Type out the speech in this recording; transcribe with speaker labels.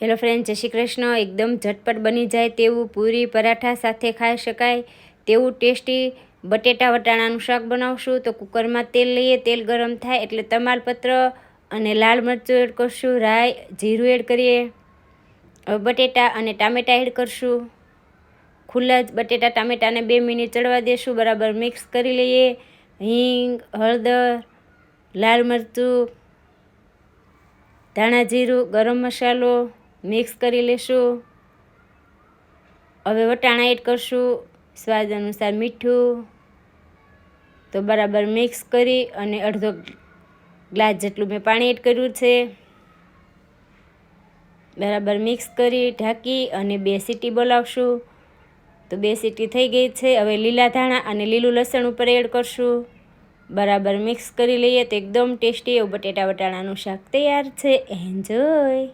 Speaker 1: Hello friend, જય શ્રી કૃષ્ણ। એકદમ ઝટપટ બની જાય તેવું પૂરી પરાઠા સાથે ખાઈ શકાય તેવું ટેસ્ટી બટેટા વટાણાનું શાક બનાવશું। તો કુકરમાં તેલ લઈએ, તેલ ગરમ થાય એટલે તમાલપત્ર અને લાલ મરચું એડ કરશું, રાઈ જીરું એડ કરીએ। હવે બટેટા અને ટામેટાં એડ કરશું। ખુલ્લા જ બટેટા ટામેટાને 2 મિનિટ ચડવા દેશું, બરાબર મિક્સ કરી લઈએ। હિંગ, હળદર, લાલ મરચું, ધાણા જીરું, ગરમ મસાલો મિક્સ કરી લેશું। હવે વટાણા એડ કરશું, સ્વાદ અનુસાર મીઠું। તો બરાબર મિક્સ કરી અને અડધો ગ્લાસ જેટલું મેં પાણી એડ કર્યું છે। બરાબર મિક્સ કરી ઢાંકી અને 2 સીટી બોલાવશું। તો 2 સીટી થઈ ગઈ છે। હવે લીલા ધાણા અને લીલું લસણ ઉપર એડ કરશું, બરાબર મિક્સ કરી લઈએ। તો એકદમ ટેસ્ટી એવું બટેટા વટાણાનું શાક તૈયાર છે। એન્જોય।